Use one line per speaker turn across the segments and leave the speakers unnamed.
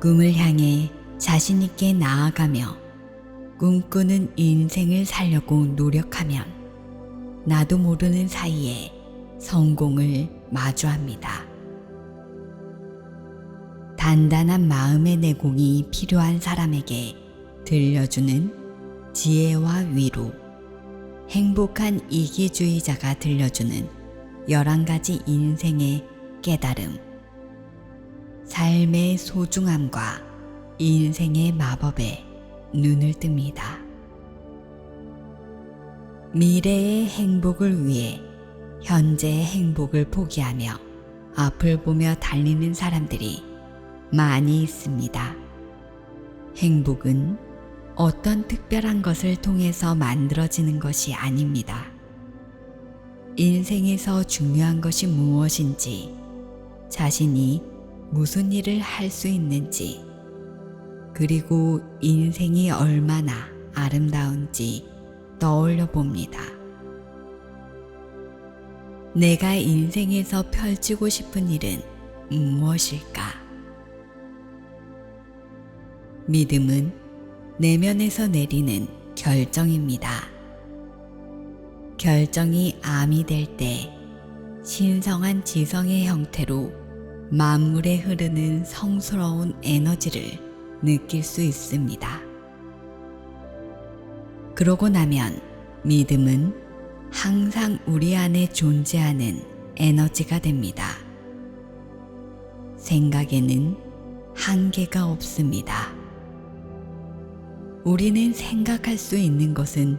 꿈을 향해 자신있게 나아가며 꿈꾸는 인생을 살려고 노력하면 나도 모르는 사이에 성공을 마주합니다. 단단한 마음의 내공이 필요한 사람에게 들려주는 지혜와 위로, 행복한 이기주의자가 들려주는 11가지 인생의 깨달음, 삶의 소중함과 인생의 마법에 눈을 뜹니다. 미래의 행복을 위해 현재의 행복을 포기하며 앞을 보며 달리는 사람들이 많이 있습니다. 행복은 어떤 특별한 것을 통해서 만들어지는 것이 아닙니다. 인생에서 중요한 것이 무엇인지, 자신이 무슨 일을 할 수 있는지, 그리고 인생이 얼마나 아름다운지 떠올려 봅니다. 내가 인생에서 펼치고 싶은 일은 무엇일까? 믿음은 내면에서 내리는 결정입니다. 결정이 암이 될 때 신성한 지성의 형태로 만물에 흐르는 성스러운 에너지를 느낄 수 있습니다. 그러고 나면 믿음은 항상 우리 안에 존재하는 에너지가 됩니다. 생각에는 한계가 없습니다. 우리는 생각할 수 있는 것은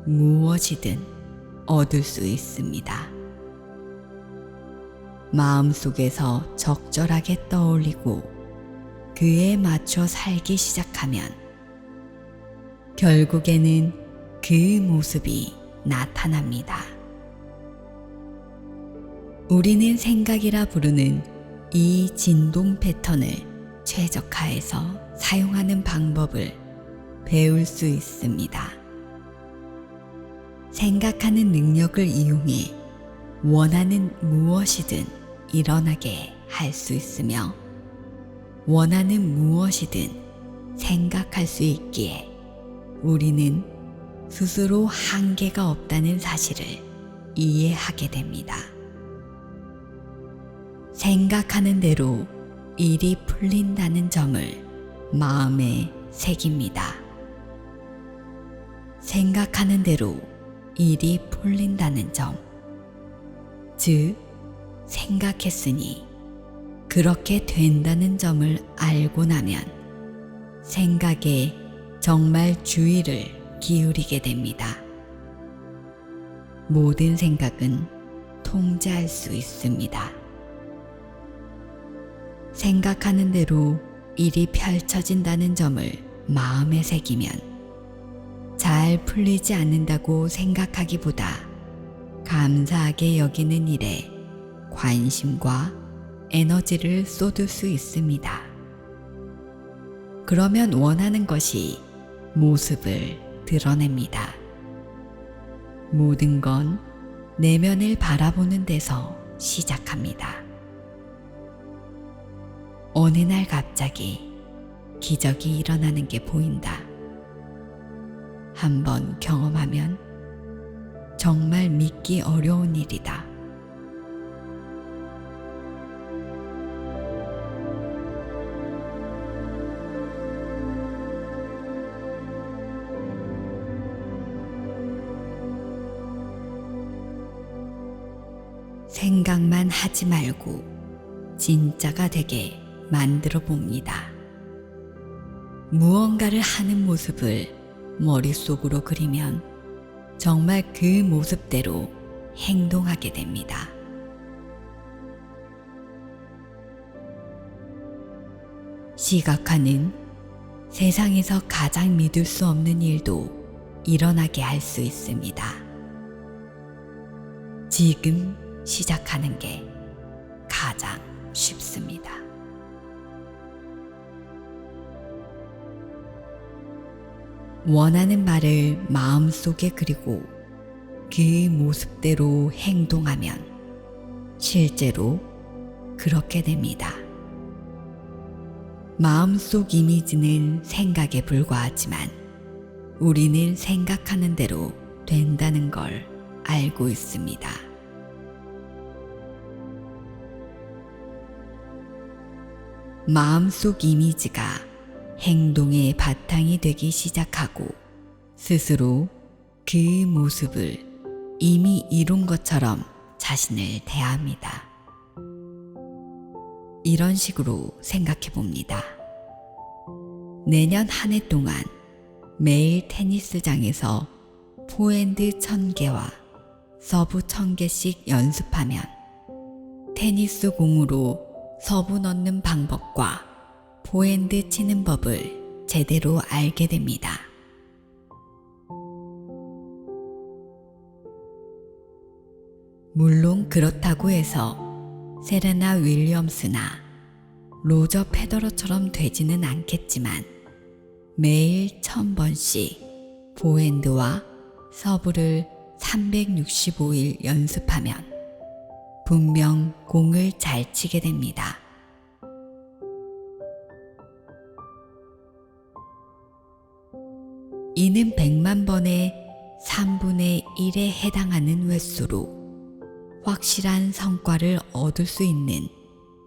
무엇이든 얻을 수 있습니다. 마음속에서 적절하게 떠올리고 그에 맞춰 살기 시작하면 결국에는 그 모습이 나타납니다. 우리는 생각이라 부르는 이 진동 패턴을 최적화해서 사용하는 방법을 배울 수 있습니다. 생각하는 능력을 이용해 원하는 무엇이든 일어나게 할 수 있으며 원하는 무엇이든 생각할 수 있기에 우리는 스스로 한계가 없다는 사실을 이해하게 됩니다. 생각하는 대로 일이 풀린다는 점을 마음에 새깁니다. 생각하는 대로 일이 풀린다는 점, 즉 생각했으니 그렇게 된다는 점을 알고 나면 생각에 정말 주의를 기울이게 됩니다. 모든 생각은 통제할 수 있습니다. 생각하는 대로 일이 펼쳐진다는 점을 마음에 새기면 잘 풀리지 않는다고 생각하기보다 감사하게 여기는 일에 관심과 에너지를 쏟을 수 있습니다. 그러면 원하는 것이 모습을 드러냅니다. 모든 건 내면을 바라보는 데서 시작합니다. 어느 날 갑자기 기적이 일어나는 게 보인다. 한번 경험하면 정말 믿기 어려운 일이다. 생각만 하지 말고 진짜가 되게 만들어 봅니다. 무언가를 하는 모습을 머릿속으로 그리면 정말 그 모습대로 행동하게 됩니다. 시각화는 세상에서 가장 믿을 수 없는 일도 일어나게 할 수 있습니다. 지금 시작하는 게 가장 쉽습니다. 원하는 말을 마음속에 그리고 그 모습대로 행동하면 실제로 그렇게 됩니다. 마음속 이미지는 생각에 불과하지만 우리는 생각하는 대로 된다는 걸 알고 있습니다. 마음속 이미지가 행동의 바탕이 되기 시작하고 스스로 그 모습을 이미 이룬 것처럼 자신을 대합니다. 이런 식으로 생각해 봅니다. 내년 한 해 동안 매일 테니스장에서 포핸드 1000개와 서브 1000개씩 연습하면 테니스 공으로 서브 넣는 방법과 포핸드 치는 법을 제대로 알게 됩니다. 물론 그렇다고 해서 세레나 윌리엄스나 로저 페더러처럼 되지는 않겠지만 매일 1000번씩 포핸드와 서브를 365일 연습하면 분명 공을 잘 치게 됩니다. 이는 100만 번의 3분의 1에 해당하는 횟수로 확실한 성과를 얻을 수 있는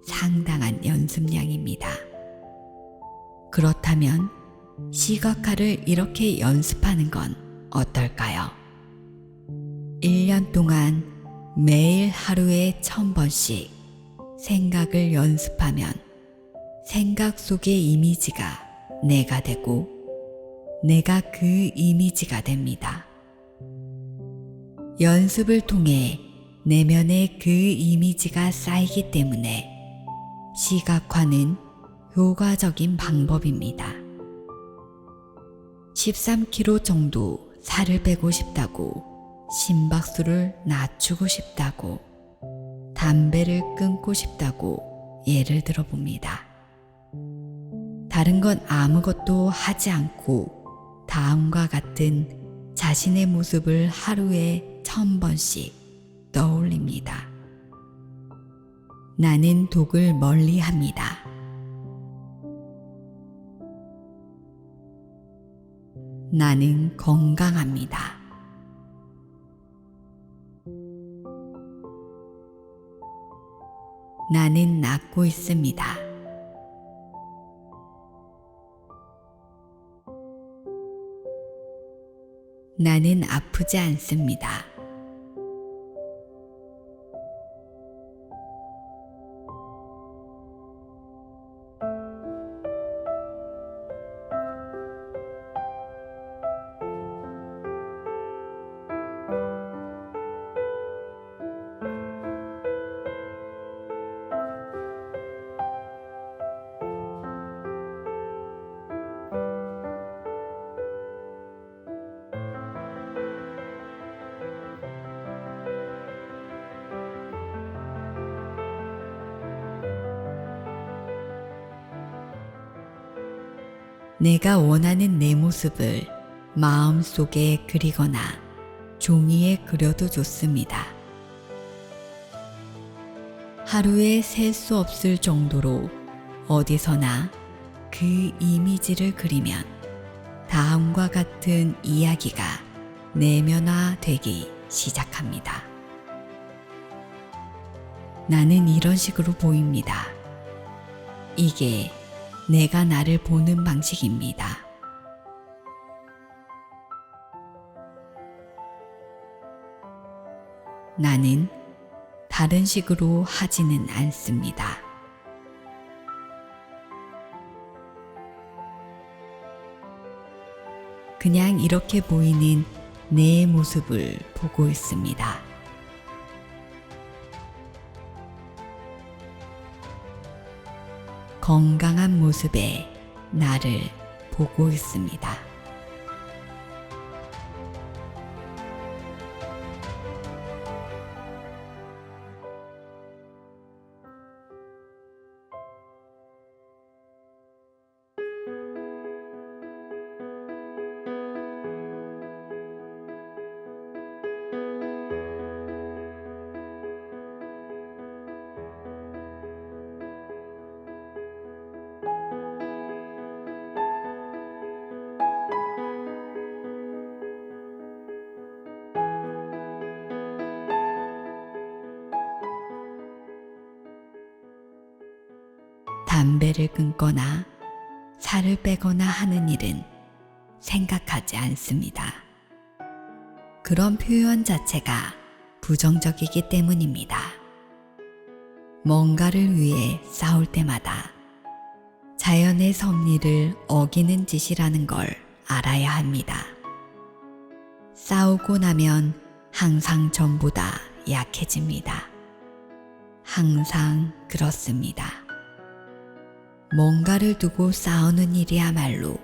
상당한 연습량입니다. 그렇다면 시각화를 이렇게 연습하는 건 어떨까요? 1년 동안 매일 하루에 1000번씩 생각을 연습하면 생각 속의 이미지가 내가 되고 내가 그 이미지가 됩니다. 연습을 통해 내면에 그 이미지가 쌓이기 때문에 시각화는 효과적인 방법입니다. 13kg 정도 살을 빼고 싶다고, 심박수를 낮추고 싶다고, 담배를 끊고 싶다고 예를 들어 봅니다. 다른 건 아무것도 하지 않고 다음과 같은 자신의 모습을 하루에 1000번씩 떠올립니다. 나는 독을 멀리 합니다. 나는 건강합니다. 나는 낫고 있습니다. 나는 아프지 않습니다. 내가 원하는 내 모습을 마음속에 그리거나 종이에 그려도 좋습니다. 하루에 셀 수 없을 정도로 어디서나 그 이미지를 그리면 다음과 같은 이야기가 내면화되기 시작합니다. 나는 이런 식으로 보입니다. 이게 내가 나를 보는 방식입니다. 나는 다른 식으로 하지는 않습니다. 그냥 이렇게 보이는 내 모습을 보고 있습니다. 건강한 모습의 나를 보고 있습니다. 담배를 끊거나 살을 빼거나 하는 일은 생각하지 않습니다. 그런 표현 자체가 부정적이기 때문입니다. 뭔가를 위해 싸울 때마다 자연의 섭리를 어기는 짓이라는 걸 알아야 합니다. 싸우고 나면 항상 전보다 약해집니다. 항상 그렇습니다. 뭔가를 두고 싸우는 일이야말로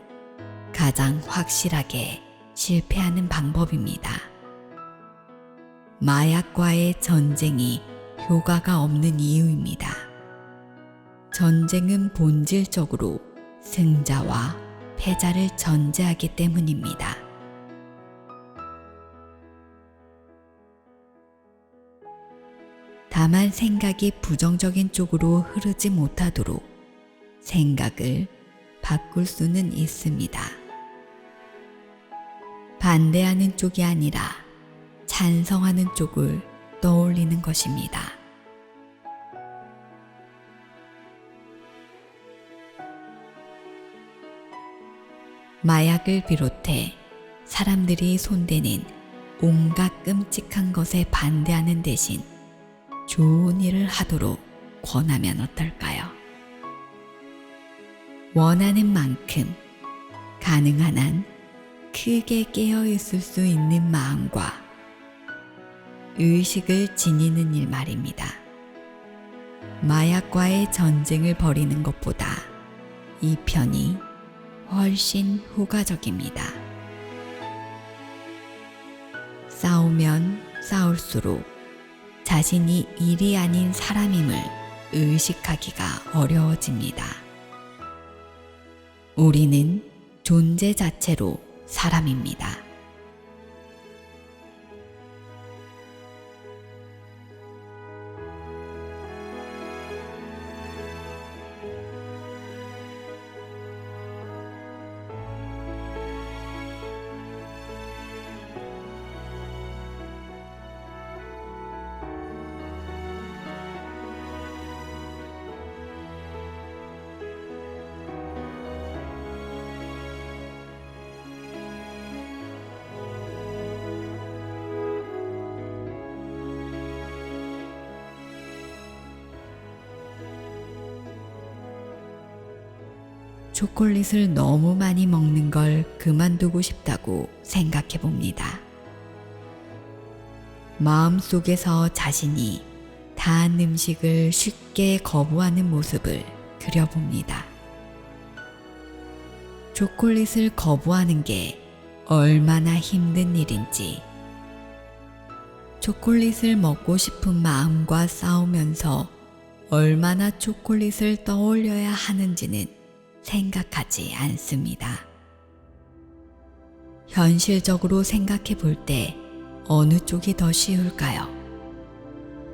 가장 확실하게 실패하는 방법입니다. 마약과의 전쟁이 효과가 없는 이유입니다. 전쟁은 본질적으로 승자와 패자를 전제하기 때문입니다. 다만 생각이 부정적인 쪽으로 흐르지 못하도록 생각을 바꿀 수는 있습니다. 반대하는 쪽이 아니라 찬성하는 쪽을 떠올리는 것입니다. 마약을 비롯해 사람들이 손대는 온갖 끔찍한 것에 반대하는 대신 좋은 일을 하도록 권하면 어떨까요? 원하는 만큼 가능한 한 크게 깨어 있을 수 있는 마음과 의식을 지니는 일 말입니다. 마약과의 전쟁을 벌이는 것보다 이 편이 훨씬 효과적입니다. 싸우면 싸울수록 자신이 일이 아닌 사람임을 의식하기가 어려워집니다. 우리는 존재 자체로 사람입니다. 초콜릿을 너무 많이 먹는 걸 그만두고 싶다고 생각해 봅니다. 마음속에서 자신이 단 음식을 쉽게 거부하는 모습을 그려봅니다. 초콜릿을 거부하는 게 얼마나 힘든 일인지, 초콜릿을 먹고 싶은 마음과 싸우면서 얼마나 초콜릿을 떠올려야 하는지는 생각하지 않습니다. 현실적으로 생각해 볼 때 어느 쪽이 더 쉬울까요?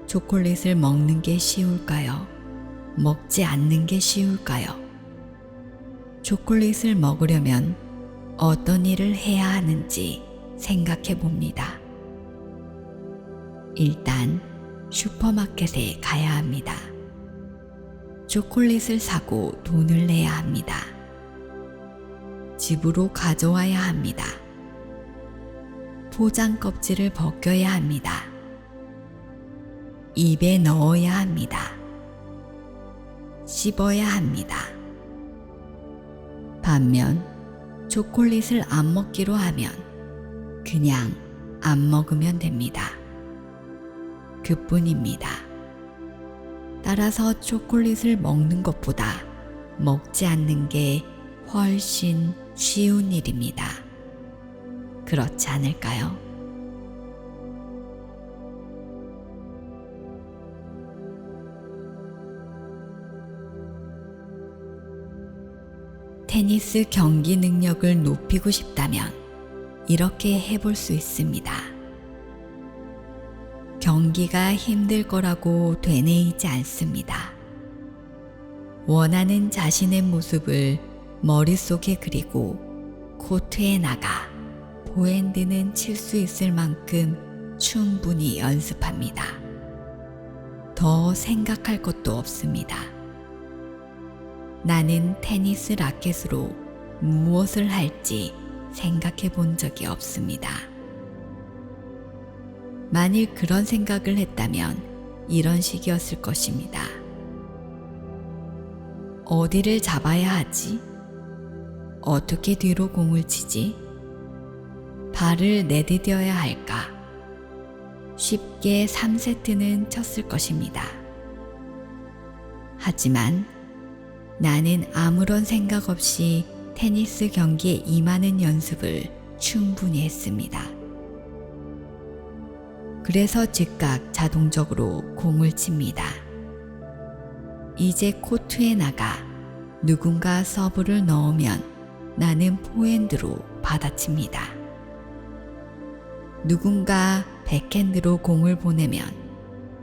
초콜릿을 먹는 게 쉬울까요? 먹지 않는 게 쉬울까요? 초콜릿을 먹으려면 어떤 일을 해야 하는지 생각해 봅니다. 일단 슈퍼마켓에 가야 합니다. 초콜릿을 사고 돈을 내야 합니다. 집으로 가져와야 합니다. 포장 껍질을 벗겨야 합니다. 입에 넣어야 합니다. 씹어야 합니다. 반면 초콜릿을 안 먹기로 하면 그냥 안 먹으면 됩니다. 그뿐입니다. 따라서 초콜릿을 먹는 것보다 먹지 않는 게 훨씬 쉬운 일입니다. 그렇지 않을까요? 테니스 경기 능력을 높이고 싶다면 이렇게 해볼 수 있습니다. 경기가 힘들 거라고 되뇌이지 않습니다. 원하는 자신의 모습을 머릿속에 그리고 코트에 나가 포핸드는 칠 수 있을 만큼 충분히 연습합니다. 더 생각할 것도 없습니다. 나는 테니스 라켓으로 무엇을 할지 생각해 본 적이 없습니다. 만일 그런 생각을 했다면 이런 식이었을 것입니다. 어디를 잡아야 하지? 어떻게 뒤로 공을 치지? 발을 내디뎌야 할까? 쉽게 3세트는 쳤을 것입니다. 하지만 나는 아무런 생각 없이 테니스 경기에 임하는 연습을 충분히 했습니다. 그래서 즉각 자동적으로 공을 칩니다. 이제 코트에 나가 누군가 서브를 넣으면 나는 포핸드로 받아칩니다. 누군가 백핸드로 공을 보내면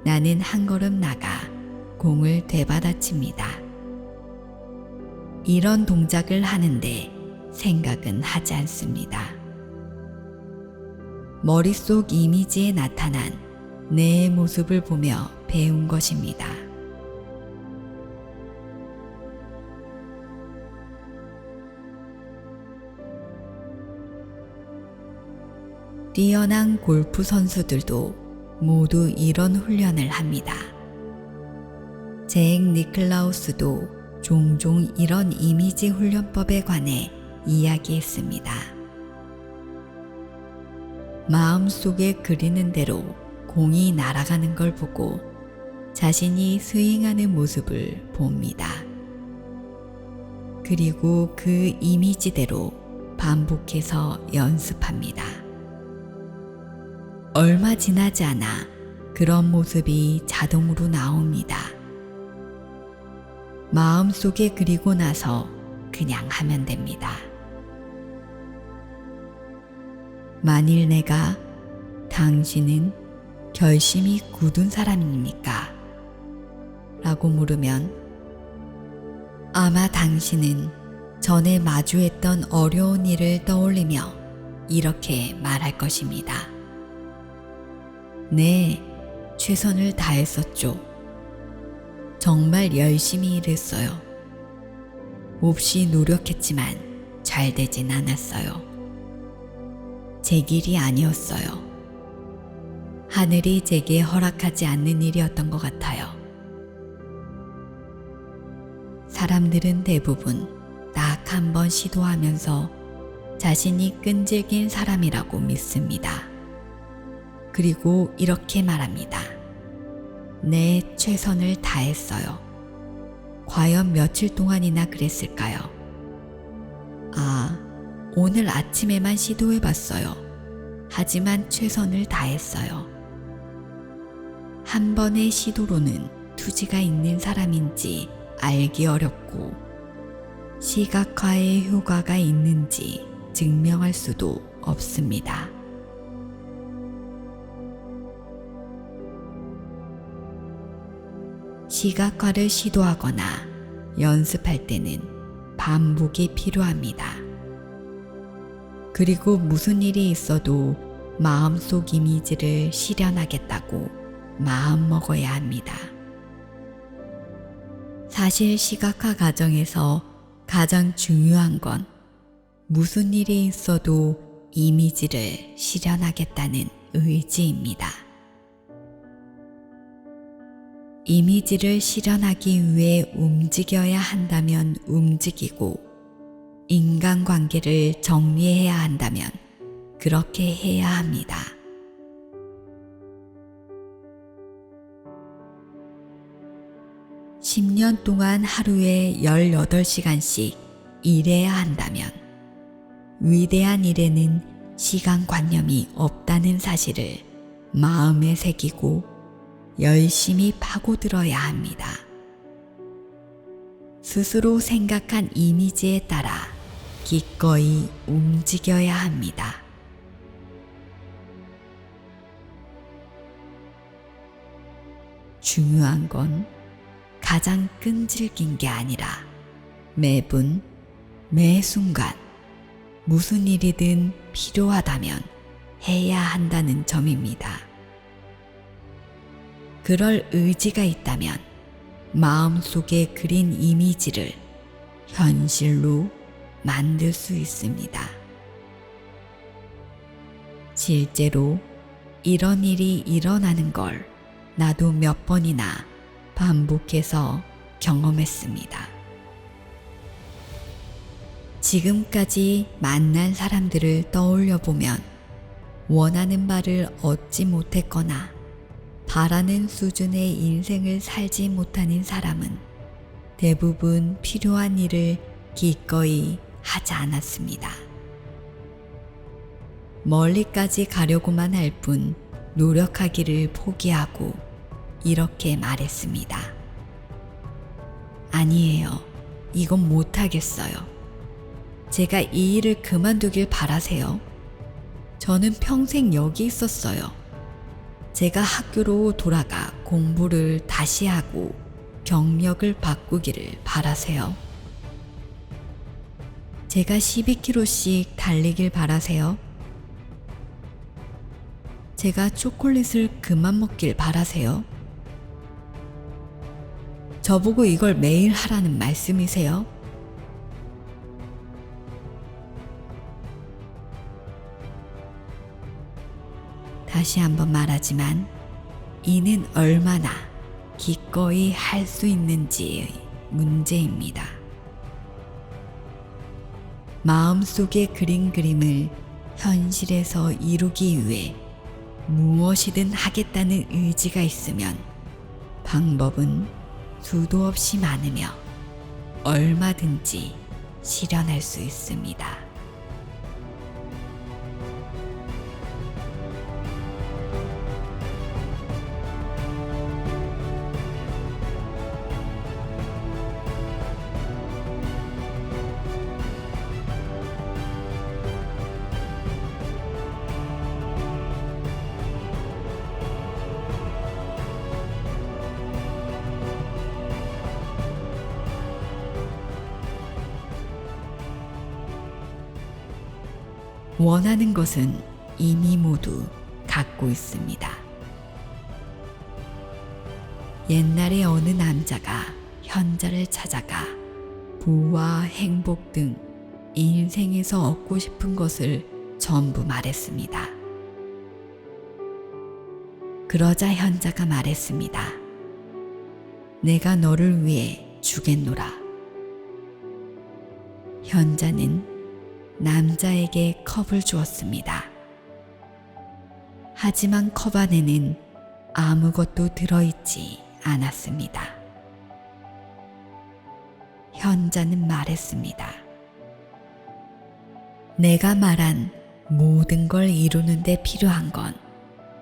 나는 한 걸음 나가 공을 되받아칩니다. 이런 동작을 하는데 생각은 하지 않습니다. 머릿속 이미지에 나타난 내 모습을 보며 배운 것입니다. 뛰어난 골프 선수들도 모두 이런 훈련을 합니다. 잭 니클라우스도 종종 이런 이미지 훈련법에 관해 이야기했습니다. 마음속에 그리는 대로 공이 날아가는 걸 보고 자신이 스윙하는 모습을 봅니다. 그리고 그 이미지대로 반복해서 연습합니다. 얼마 지나지 않아 그런 모습이 자동으로 나옵니다. 마음속에 그리고 나서 그냥 하면 됩니다. 만일 내가 당신은 결심이 굳은 사람입니까? 라고 물으면 아마 당신은 전에 마주했던 어려운 일을 떠올리며 이렇게 말할 것입니다. 네, 최선을 다했었죠. 정말 열심히 일했어요. 몹시 노력했지만 잘 되진 않았어요. 제 길이 아니었어요. 하늘이 제게 허락하지 않는 일이었던 것 같아요. 사람들은 대부분 딱 한 번 시도하면서 자신이 끈질긴 사람이라고 믿습니다. 그리고 이렇게 말합니다. 네, 최선을 다했어요. 과연 며칠 동안이나 그랬을까요? 오늘 아침에만 시도해봤어요. 하지만 최선을 다했어요. 한 번의 시도로는 투지가 있는 사람인지 알기 어렵고 시각화의 효과가 있는지 증명할 수도 없습니다. 시각화를 시도하거나 연습할 때는 반복이 필요합니다. 그리고 무슨 일이 있어도 마음속 이미지를 실현하겠다고 마음먹어야 합니다. 사실 시각화 과정에서 가장 중요한 건 무슨 일이 있어도 이미지를 실현하겠다는 의지입니다. 이미지를 실현하기 위해 움직여야 한다면 움직이고 인간관계를 정리해야 한다면 그렇게 해야 합니다. (10년) 동안 하루에 18시간씩 일해야 한다면 위대한 일에는 시간관념이 없다는 사실을 마음에 새기고 열심히 파고들어야 합니다. 스스로 생각한 이미지에 따라 기꺼이 움직여야 합니다. 중요한 건 가장 끈질긴 게 아니라 매분, 매 순간 무슨 일이든 필요하다면 해야 한다는 점입니다. 그럴 의지가 있다면 마음속에 그린 이미지를 현실로 만들 수 있습니다. 실제로 이런 일이 일어나는 걸 나도 몇 번이나 반복해서 경험했습니다. 지금까지 만난 사람들을 떠올려 보면 원하는 바를 얻지 못했거나 바라는 수준의 인생을 살지 못하는 사람은 대부분 필요한 일을 기꺼이 하지 않았습니다. 멀리까지 가려고만 할 뿐 노력하기를 포기하고 이렇게 말했습니다. 아니에요. 이건 못하겠어요. 제가 이 일을 그만두길 바라세요. 저는 평생 여기 있었어요. 제가 학교로 돌아가 공부를 다시 하고 경력을 바꾸기를 바라세요. 제가 12km씩 달리길 바라세요. 제가 초콜릿을 그만 먹길 바라세요. 저보고 이걸 매일 하라는 말씀이세요? 다시 한번 말하지만 이는 얼마나 기꺼이 할 수 있는지의 문제입니다. 마음속에 그린 그림을 현실에서 이루기 위해 무엇이든 하겠다는 의지가 있으면 방법은 수도 없이 많으며 얼마든지 실현할 수 있습니다. 원하는 것은 이미 모두 갖고 있습니다. 옛날에 어느 남자가 현자를 찾아가 부와 행복 등 인생에서 얻고 싶은 것을 전부 말했습니다. 그러자 현자가 말했습니다. 내가 너를 위해 주겠노라. 현자는 남자에게 컵을 주었습니다. 하지만 컵 안에는 아무것도 들어있지 않았습니다. 현자는 말했습니다. 내가 말한 모든 걸 이루는 데 필요한 건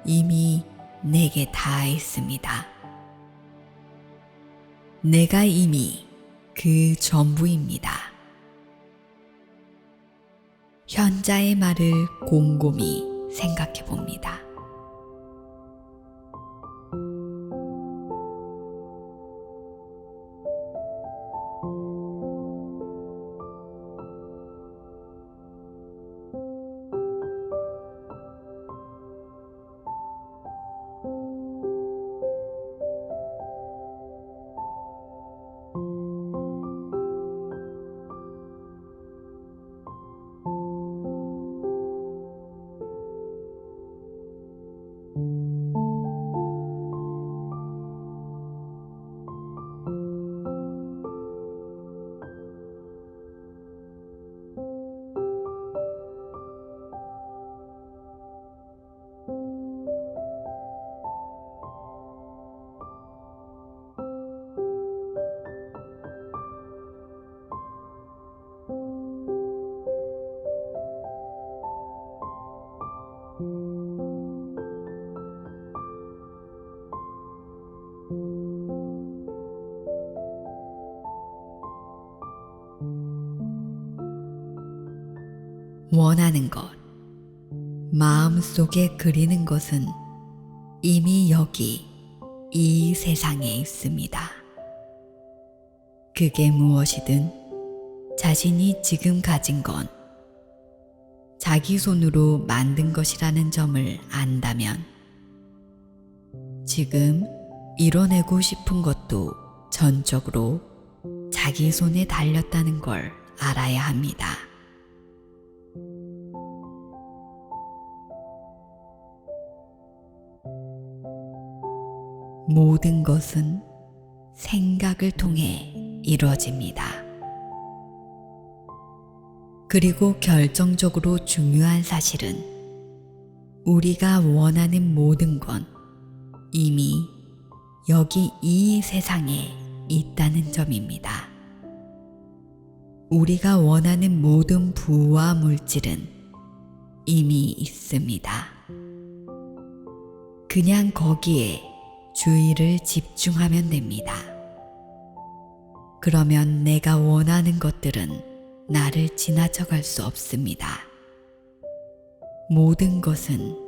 이미 내게 다 있습니다. 내가 이미 그 전부입니다. 현자의 말을 곰곰이 생각해 봅니다. 원하는 것, 마음속에 그리는 것은 이미 여기 이 세상에 있습니다. 그게 무엇이든 자신이 지금 가진 건 자기 손으로 만든 것이라는 점을 안다면 지금 이뤄내고 싶은 것도 전적으로 자기 손에 달렸다는 걸 알아야 합니다. 모든 것은 생각을 통해 이루어집니다. 그리고 결정적으로 중요한 사실은 우리가 원하는 모든 건 이미 여기 이 세상에 있다는 점입니다. 우리가 원하는 모든 부와 물질은 이미 있습니다. 그냥 거기에 주의를 집중하면 됩니다. 그러면 내가 원하는 것들은 나를 지나쳐갈 수 없습니다. 모든 것은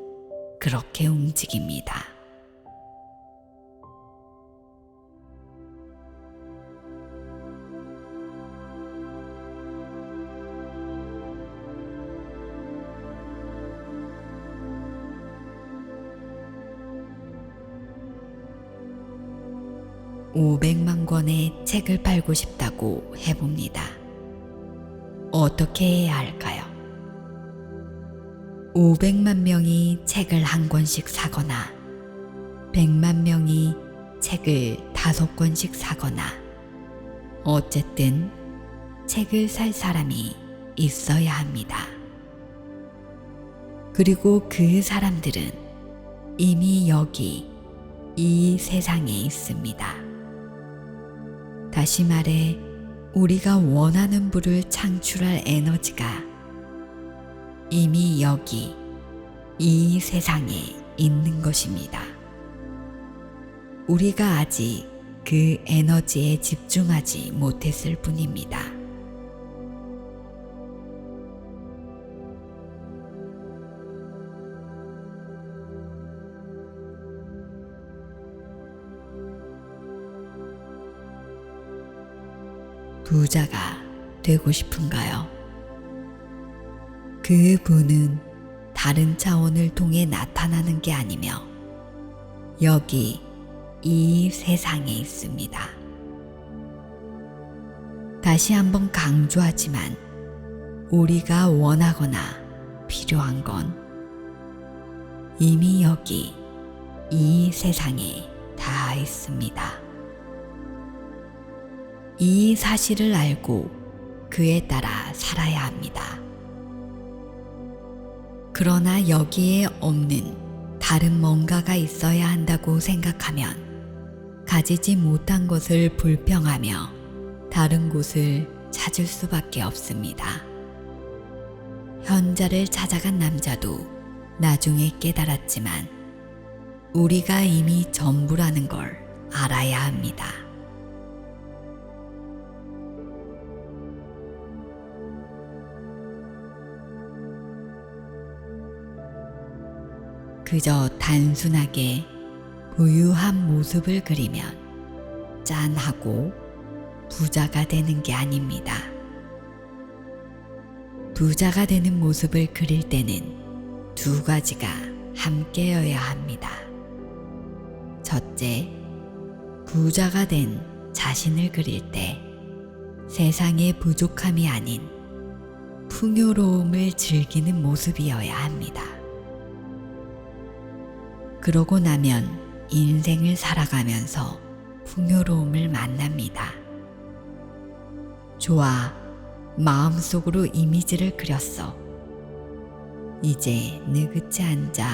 그렇게 움직입니다. (500만) 권의 책을 팔고 싶다고 해봅니다. 어떻게 해야 할까요? 500만 명이 책을 한 권씩 사거나 100만 명이 책을 5권씩 사거나 어쨌든 책을 살 사람이 있어야 합니다. 그리고 그 사람들은 이미 여기 이 세상에 있습니다. 다시 말해 우리가 원하는 부를 창출할 에너지가 이미 여기 이 세상에 있는 것입니다. 우리가 아직 그 에너지에 집중하지 못했을 뿐입니다. 부자가 되고 싶은가요? 그 부는 다른 차원을 통해 나타나는 게 아니며 여기 이 세상에 있습니다. 다시 한번 강조하지만 우리가 원하거나 필요한 건 이미 여기 이 세상에 다 있습니다. 이 사실을 알고 그에 따라 살아야 합니다. 그러나 여기에 없는 다른 뭔가가 있어야 한다고 생각하면 가지지 못한 것을 불평하며 다른 곳을 찾을 수밖에 없습니다. 현자를 찾아간 남자도 나중에 깨달았지만 우리가 이미 전부라는 걸 알아야 합니다. 그저 단순하게 부유한 모습을 그리면 짠하고 부자가 되는 게 아닙니다. 부자가 되는 모습을 그릴 때는 두 가지가 함께여야 합니다. 첫째, 부자가 된 자신을 그릴 때 세상의 부족함이 아닌 풍요로움을 즐기는 모습이어야 합니다. 그러고 나면 인생을 살아가면서 풍요로움을 만납니다. 좋아, 마음속으로 이미지를 그렸어. 이제 느긋이 앉아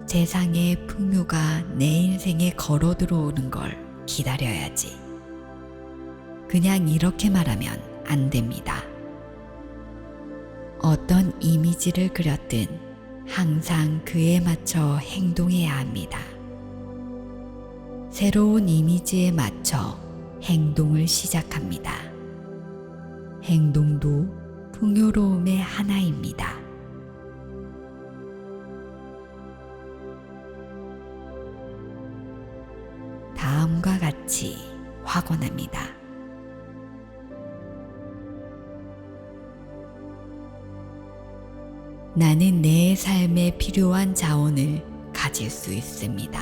세상의 풍요가 내 인생에 걸어 들어오는 걸 기다려야지. 그냥 이렇게 말하면 안 됩니다. 어떤 이미지를 그렸든 항상 그에 맞춰 행동해야 합니다. 새로운 이미지에 맞춰 행동을 시작합니다. 행동도 풍요로움의 하나입니다. 다음과 같이 확언합니다. 나는 내 삶에 필요한 자원을 가질 수 있습니다.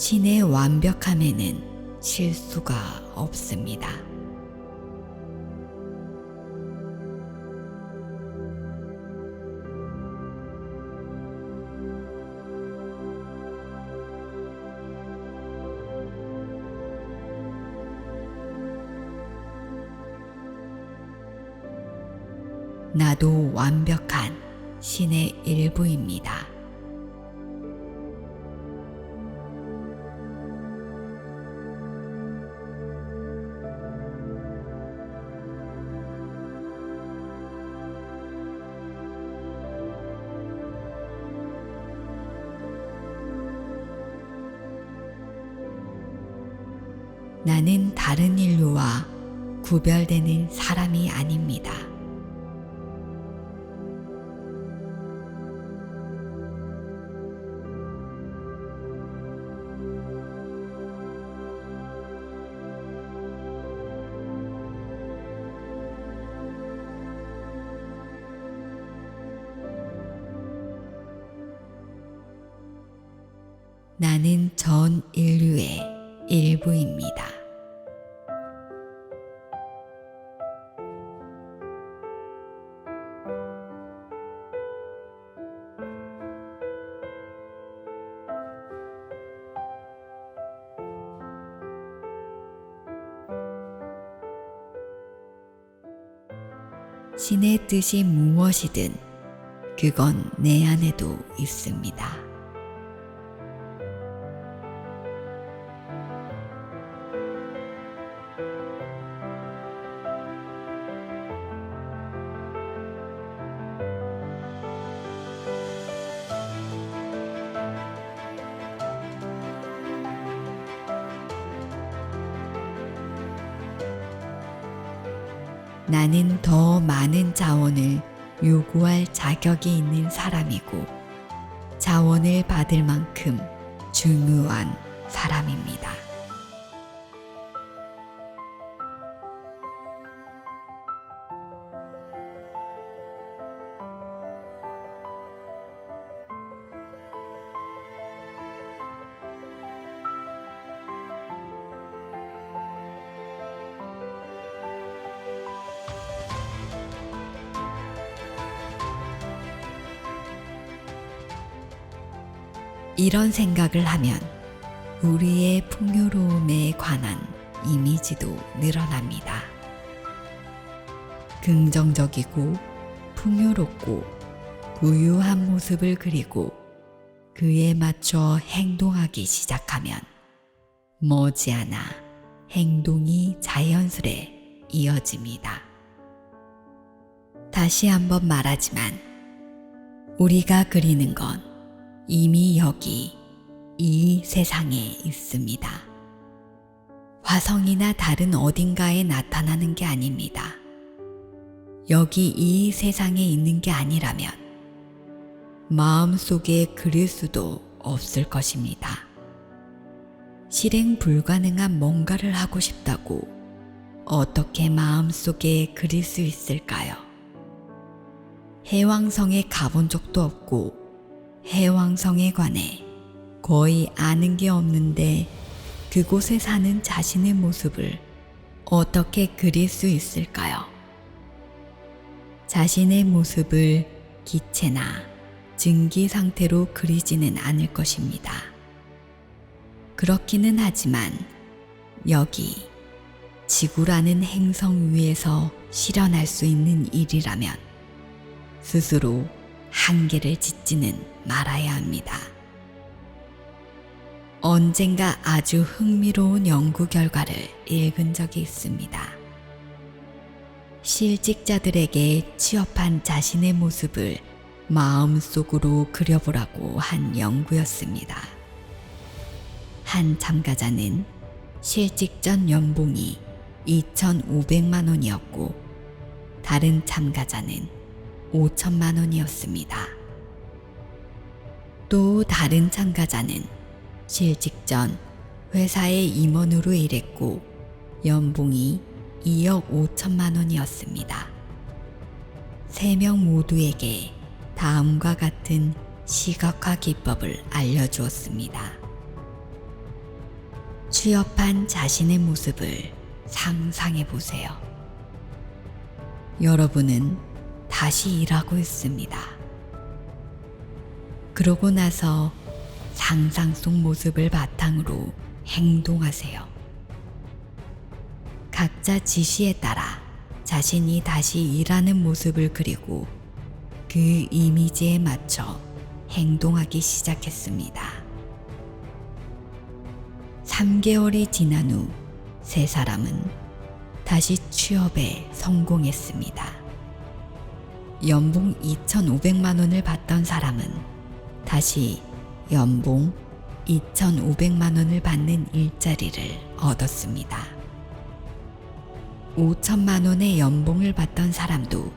신의 완벽함에는 실수가 없습니다. 나도 완벽한 신의 일부입니다. 나는 다른 인류와 구별되는 사람이 아닙니다. 나는 전 인류의 일부입니다. 신의 뜻이 무엇이든 그건 내 안에도 있습니다. 나는 더 많은 자원을 요구할 자격이 있는 사람이고 자원을 받을 만큼 중요한 사람입니다. 이런 생각을 하면 우리의 풍요로움에 관한 이미지도 늘어납니다. 긍정적이고 풍요롭고 부유한 모습을 그리고 그에 맞춰 행동하기 시작하면 머지않아 행동이 자연스레 이어집니다. 다시 한번 말하지만 우리가 그리는 건 이미 여기 이 세상에 있습니다. 화성이나 다른 어딘가에 나타나는 게 아닙니다. 여기 이 세상에 있는 게 아니라면 마음속에 그릴 수도 없을 것입니다. 실행 불가능한 뭔가를 하고 싶다고 어떻게 마음속에 그릴 수 있을까요? 해왕성에 가본 적도 없고 해왕성에 관해 거의 아는 게 없는데 그곳에 사는 자신의 모습을 어떻게 그릴 수 있을까요? 자신의 모습을 기체나 증기 상태로 그리지는 않을 것입니다. 그렇기는 하지만 여기 지구라는 행성 위에서 실현할 수 있는 일이라면 스스로 한계를 짓지는 말아야 합니다. 언젠가 아주 흥미로운 연구 결과를 읽은 적이 있습니다. 실직자들에게 취업한 자신의 모습을 마음속으로 그려보라고 한 연구였습니다. 한 참가자는 실직 전 연봉이 2,500만 원이었고 다른 참가자는 5천만 원이었습니다. 또 다른 참가자는 실직 전 회사의 임원으로 일했고 연봉이 2억 5천만 원이었습니다. 3명 모두에게 다음과 같은 시각화 기법을 알려주었습니다. 취업한 자신의 모습을 상상해 보세요. 여러분은 다시 일하고 있습니다. 그러고 나서 상상 속 모습을 바탕으로 행동하세요. 각자 지시에 따라 자신이 다시 일하는 모습을 그리고 그 이미지에 맞춰 행동하기 시작했습니다. 3개월이 지난 후 세 사람은 다시 취업에 성공했습니다. 연봉 2,500만 원을 받던 사람은 다시 연봉 2,500만 원을 받는 일자리를 얻었습니다. 5천만 원의 연봉을 받던 사람도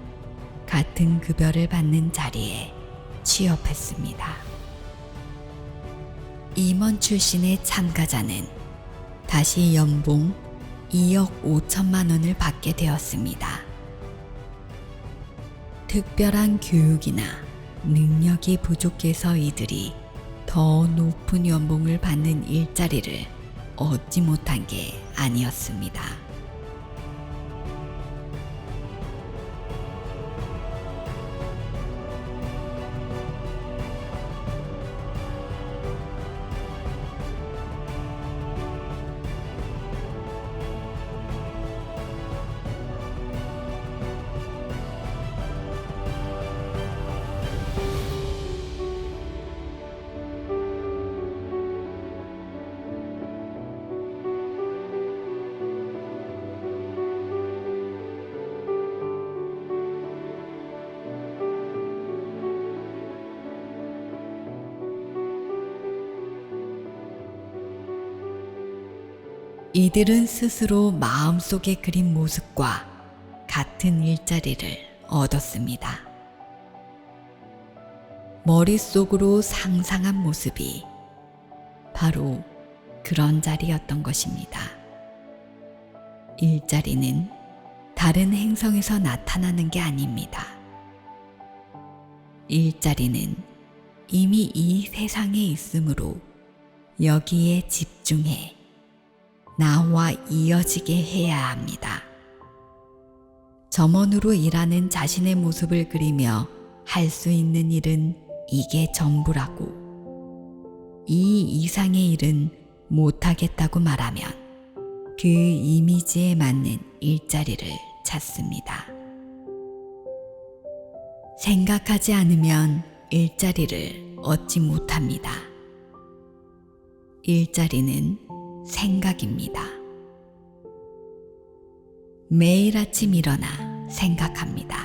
같은 급여를 받는 자리에 취업했습니다. 임원 출신의 참가자는 다시 연봉 2억 5천만 원을 받게 되었습니다. 특별한 교육이나 능력이 부족해서 이들이 더 높은 연봉을 받는 일자리를 얻지 못한 게 아니었습니다. 이들은 스스로 마음속에 그린 모습과 같은 일자리를 얻었습니다. 머릿속으로 상상한 모습이 바로 그런 자리였던 것입니다. 일자리는 다른 행성에서 나타나는 게 아닙니다. 일자리는 이미 이 세상에 있으므로 여기에 집중해 나와 이어지게 해야 합니다. 점원으로 일하는 자신의 모습을 그리며 할 수 있는 일은 이게 전부라고, 이 이상의 일은 못하겠다고 말하면 그 이미지에 맞는 일자리를 찾습니다. 생각하지 않으면 일자리를 얻지 못합니다. 일자리는 생각입니다. 매일 아침 일어나 생각합니다.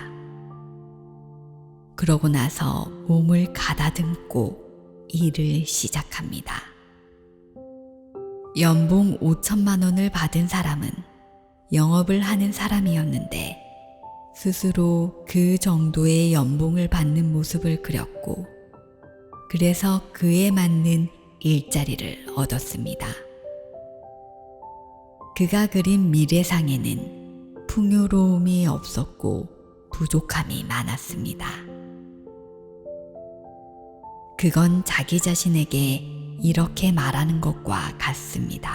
그러고 나서 몸을 가다듬고 일을 시작합니다. 연봉 5천만 원을 받은 사람은 영업을 하는 사람이었는데 스스로 그 정도의 연봉을 받는 모습을 그렸고, 그래서 그에 맞는 일자리를 얻었습니다. 그가 그린 미래상에는 풍요로움이 없었고 부족함이 많았습니다. 그건 자기 자신에게 이렇게 말하는 것과 같습니다.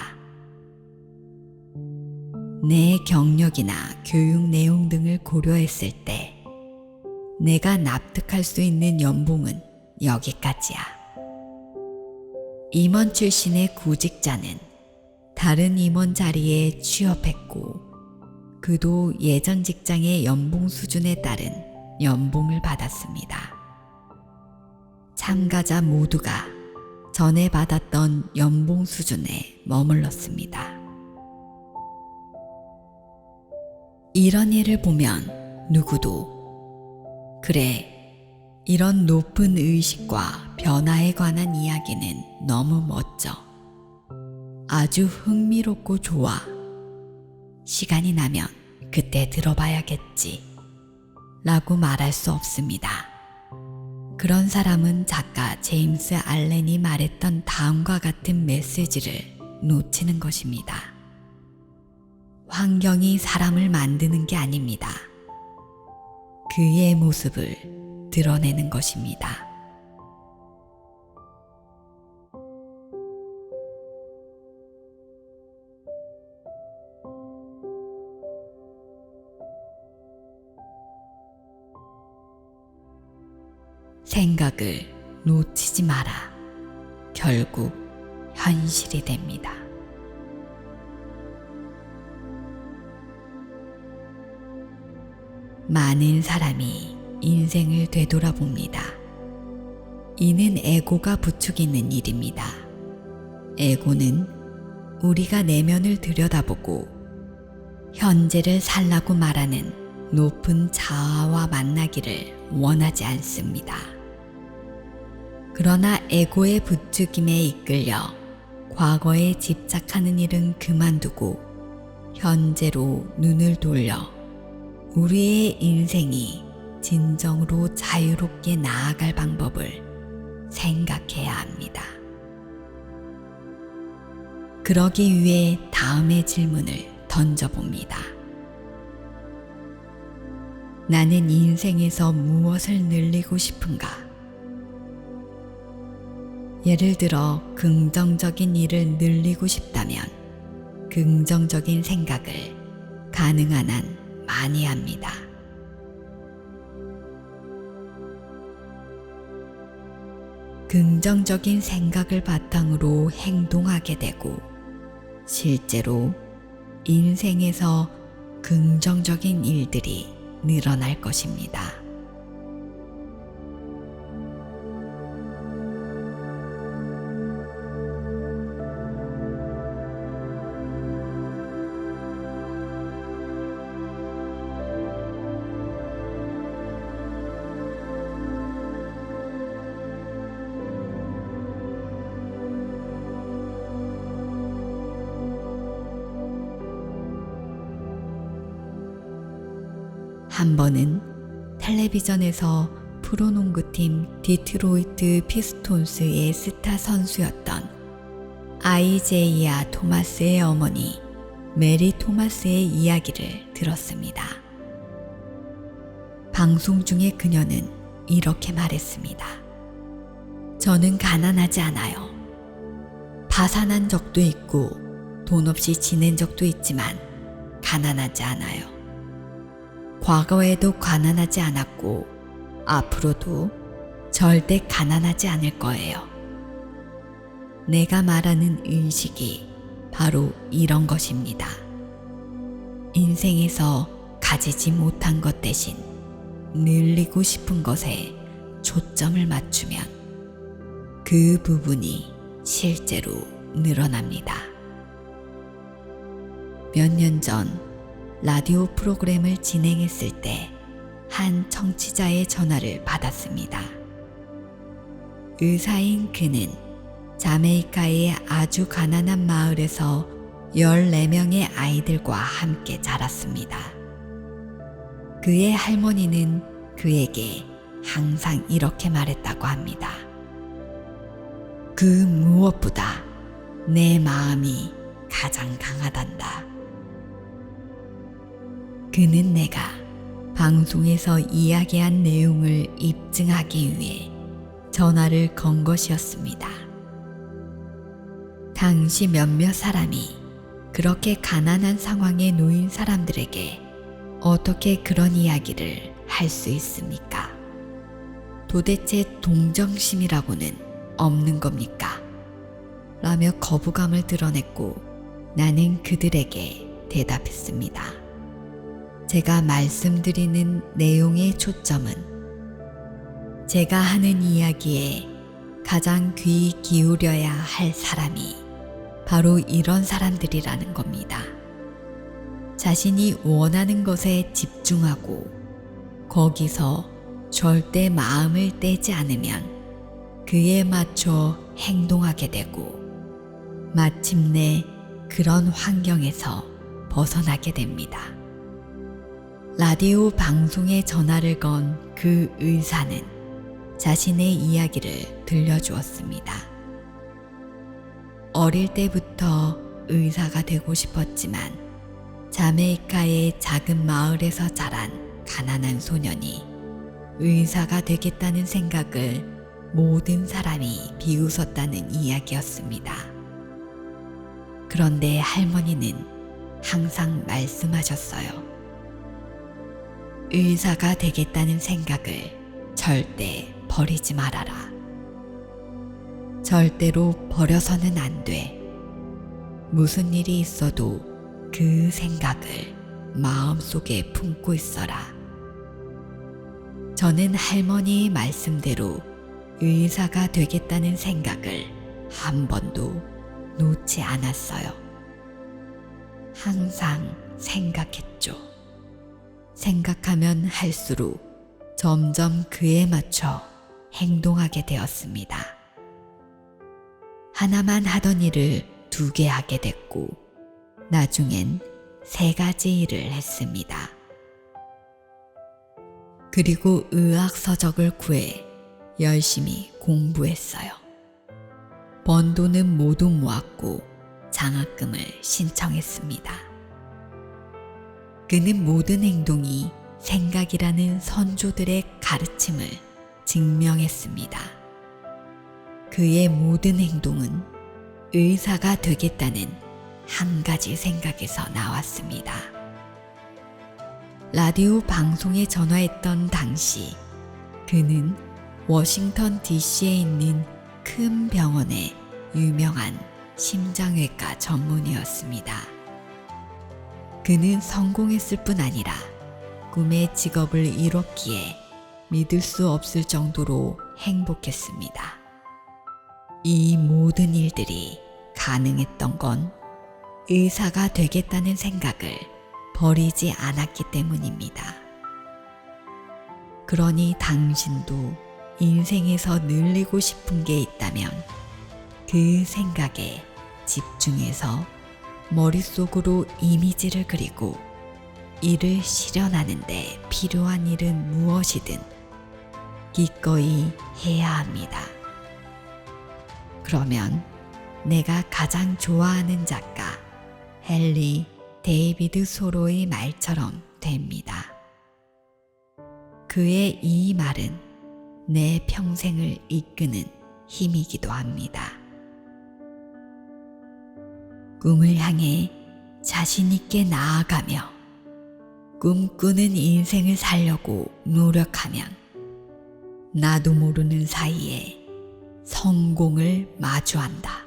내 경력이나 교육 내용 등을 고려했을 때 내가 납득할 수 있는 연봉은 여기까지야. 임원 출신의 구직자는 다른 임원 자리에 취업했고, 그도 예전 직장의 연봉 수준에 따른 연봉을 받았습니다. 참가자 모두가 전에 받았던 연봉 수준에 머물렀습니다. 이런 일을 보면 누구도 그래, 이런 높은 의식과 변화에 관한 이야기는 너무 멋져, 아주 흥미롭고 좋아, 시간이 나면 그때 들어봐야겠지 라고 말할 수 없습니다. 그런 사람은 작가 제임스 알렌이 말했던 다음과 같은 메시지를 놓치는 것입니다. 환경이 사람을 만드는 게 아닙니다. 그의 모습을 드러내는 것입니다. 생각을 놓치지 마라. 결국 현실이 됩니다. 많은 사람이 인생을 되돌아봅니다. 이는 에고가 부추기는 일입니다. 에고는 우리가 내면을 들여다보고 현재를 살라고 말하는 높은 자아와 만나기를 원하지 않습니다. 그러나 에고의 부추김에 이끌려 과거에 집착하는 일은 그만두고 현재로 눈을 돌려 우리의 인생이 진정으로 자유롭게 나아갈 방법을 생각해야 합니다. 그러기 위해 다음의 질문을 던져봅니다. 나는 인생에서 무엇을 늘리고 싶은가? 예를 들어 긍정적인 일을 늘리고 싶다면 긍정적인 생각을 가능한 한 많이 합니다. 긍정적인 생각을 바탕으로 행동하게 되고 실제로 인생에서 긍정적인 일들이 늘어날 것입니다. 한 번은 텔레비전에서 프로농구팀 디트로이트 피스톤스의 스타 선수였던 아이제이아 토마스의 어머니 메리 토마스의 이야기를 들었습니다. 방송 중에 그녀는 이렇게 말했습니다. 저는 가난하지 않아요. 파산한 적도 있고 돈 없이 지낸 적도 있지만 가난하지 않아요. 과거에도 가난하지 않았고 앞으로도 절대 가난하지 않을 거예요. 내가 말하는 의식이 바로 이런 것입니다. 인생에서 가지지 못한 것 대신 늘리고 싶은 것에 초점을 맞추면 그 부분이 실제로 늘어납니다. 몇 년 전 라디오 프로그램을 진행했을 때 한 청취자의 전화를 받았습니다. 의사인 그는 자메이카의 아주 가난한 마을에서 14명의 아이들과 함께 자랐습니다. 그의 할머니는 그에게 항상 이렇게 말했다고 합니다. 그 무엇보다 내 마음이 가장 강하단다. 그는 내가 방송에서 이야기한 내용을 입증하기 위해 전화를 건 것이었습니다. 당시 몇몇 사람이 그렇게 가난한 상황에 놓인 사람들에게 어떻게 그런 이야기를 할 수 있습니까? 도대체 동정심이라고는 없는 겁니까? 라며 거부감을 드러냈고 나는 그들에게 대답했습니다. 제가 말씀드리는 내용의 초점은 제가 하는 이야기에 가장 귀 기울여야 할 사람이 바로 이런 사람들이라는 겁니다. 자신이 원하는 것에 집중하고 거기서 절대 마음을 떼지 않으면 그에 맞춰 행동하게 되고 마침내 그런 환경에서 벗어나게 됩니다. 라디오 방송에 전화를 건 그 의사는 자신의 이야기를 들려주었습니다. 어릴 때부터 의사가 되고 싶었지만 자메이카의 작은 마을에서 자란 가난한 소년이 의사가 되겠다는 생각을 모든 사람이 비웃었다는 이야기였습니다. 그런데 할머니는 항상 말씀하셨어요. 의사가 되겠다는 생각을 절대 버리지 말아라. 절대로 버려서는 안 돼. 무슨 일이 있어도 그 생각을 마음속에 품고 있어라. 저는 할머니의 말씀대로 의사가 되겠다는 생각을 한 번도 놓지 않았어요. 항상 생각했죠. 생각하면 할수록 점점 그에 맞춰 행동하게 되었습니다. 하나만 하던 일을 2개 하게 됐고, 나중엔 3가지 일을 했습니다. 그리고 의학 서적을 구해 열심히 공부했어요. 번 돈은 모두 모았고 장학금을 신청했습니다. 그는 모든 행동이 생각이라는 선조들의 가르침을 증명했습니다. 그의 모든 행동은 의사가 되겠다는 한 가지 생각에서 나왔습니다. 라디오 방송에 전화했던 당시 그는 워싱턴 DC에 있는 큰 병원의 유명한 심장외과 전문의였습니다. 그는 성공했을 뿐 아니라 꿈의 직업을 이뤘기에 믿을 수 없을 정도로 행복했습니다. 이 모든 일들이 가능했던 건 의사가 되겠다는 생각을 버리지 않았기 때문입니다. 그러니 당신도 인생에서 늘리고 싶은 게 있다면 그 생각에 집중해서 머릿속으로 이미지를 그리고 이를 실현하는 데 필요한 일은 무엇이든 기꺼이 해야 합니다. 그러면 내가 가장 좋아하는 작가 헨리 데이비드 소로의 말처럼 됩니다. 그의 이 말은 내 평생을 이끄는 힘이기도 합니다. 꿈을 향해 자신 있게 나아가며 꿈꾸는 인생을 살려고 노력하면 나도 모르는 사이에 성공을 마주한다.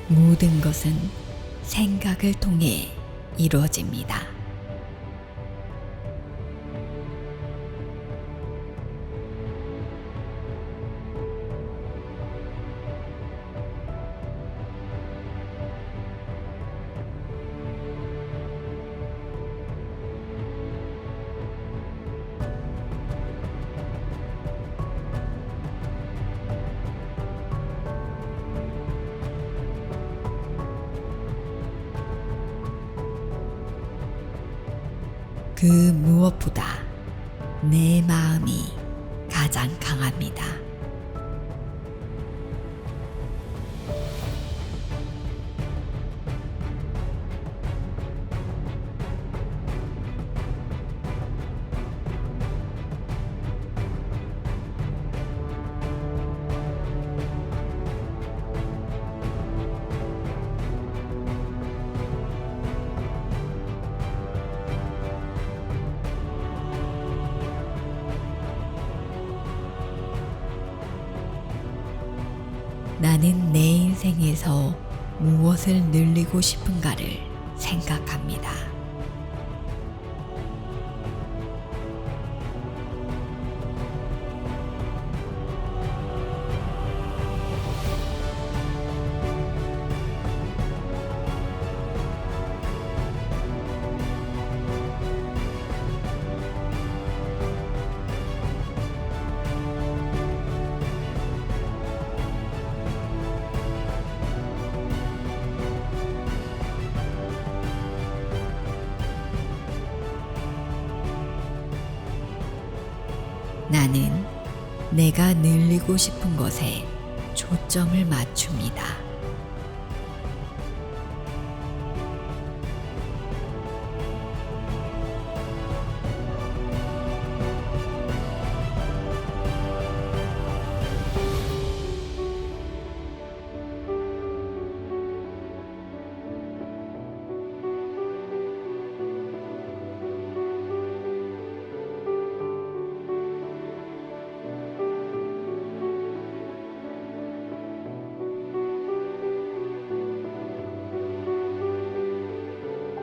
모든 것은 생각을 통해 이루어집니다. 그 무엇보다 내 마음이 가장 강합니다. 나는 내 인생에서 무엇을 늘리고 싶은가를 생각합니다. 나는 내가 늘리고 싶은 것에 초점을 맞춥니다.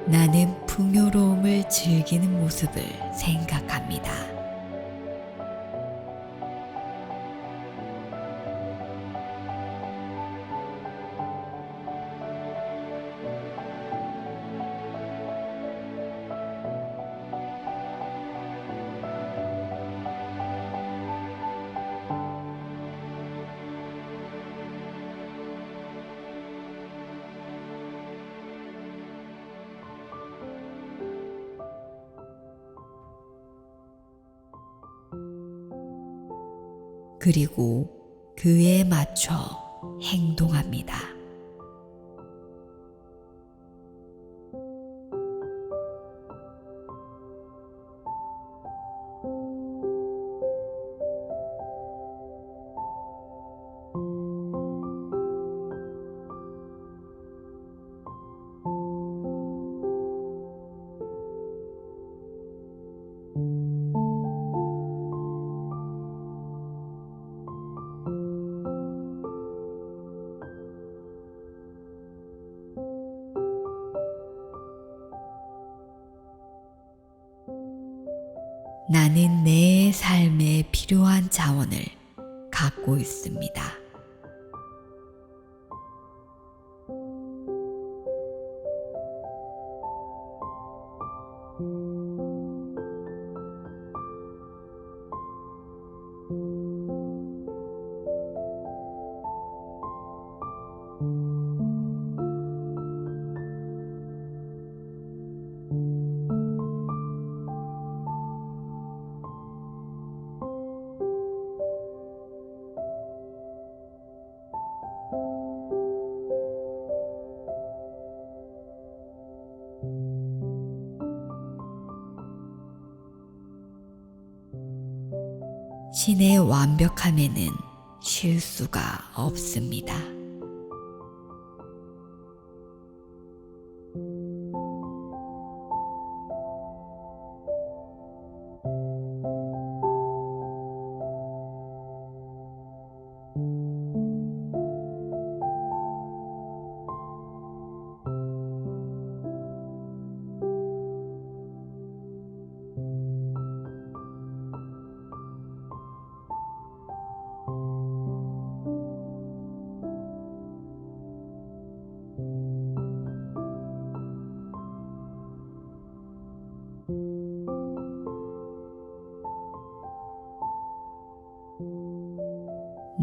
나는 풍요로움을 즐기는 모습을 생각합니다. 그리고 그에 맞춰 행동합니다. 나는 내 삶에 필요한 자원을 갖고 있습니다. 신의 완벽함에는 실수가 없습니다.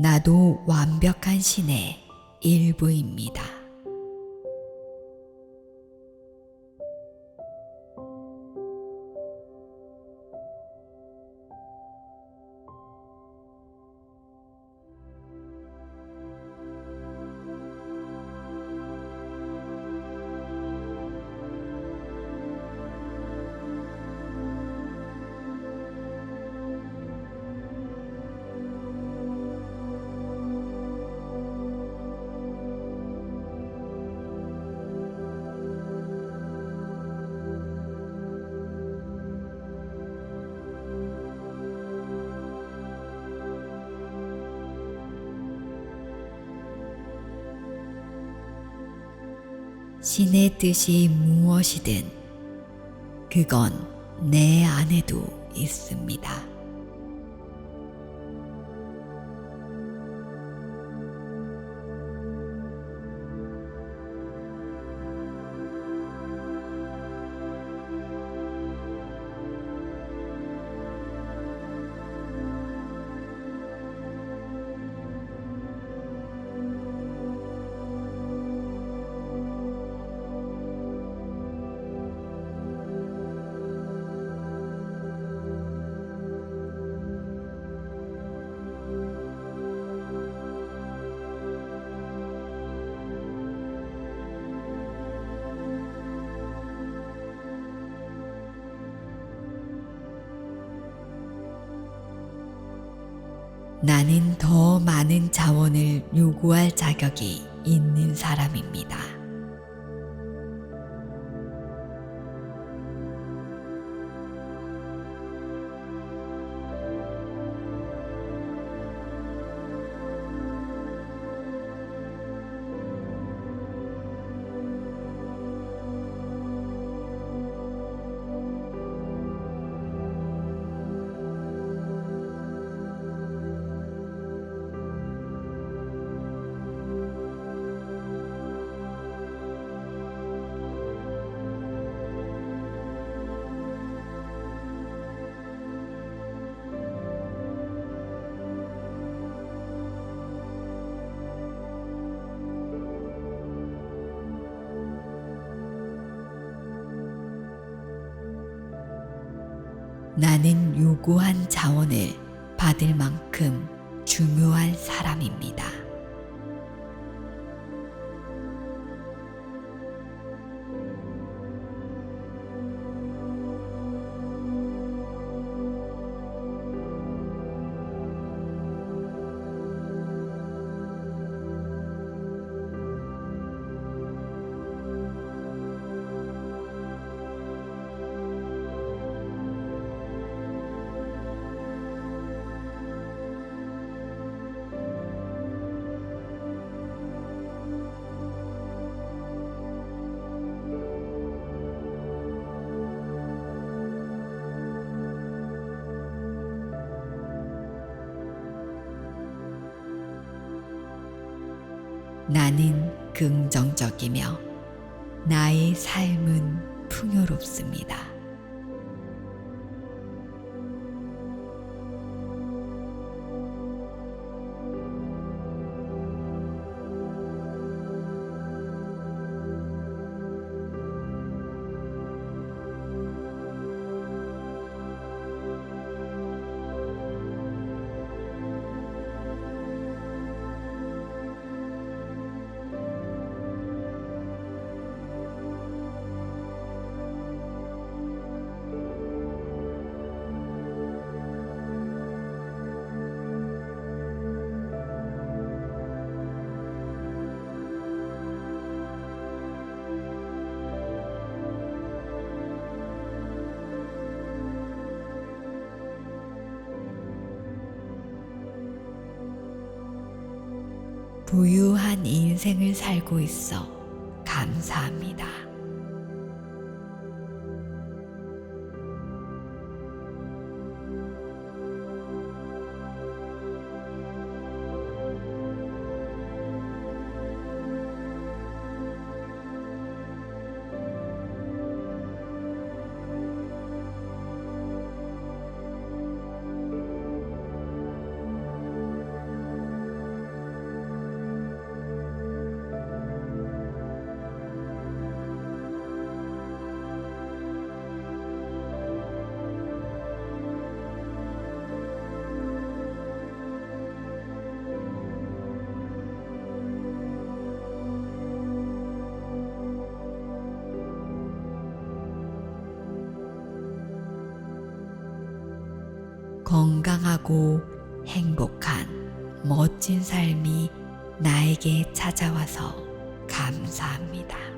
나도 완벽한 신의 일부입니다. 신의 뜻이 무엇이든 그건 내 안에도 있습니다. 나는 더 많은 자원을 요구할 자격이 있는 사람입니다. 나는 요구한 자원을 받을 만큼 중요한 사람입니다. 나는 긍정적이며 나의 삶은 풍요롭습니다. 부유한 인생을 살고 있어 감사합니다. 건강하고 행복한 멋진 삶이 나에게 찾아와서 감사합니다.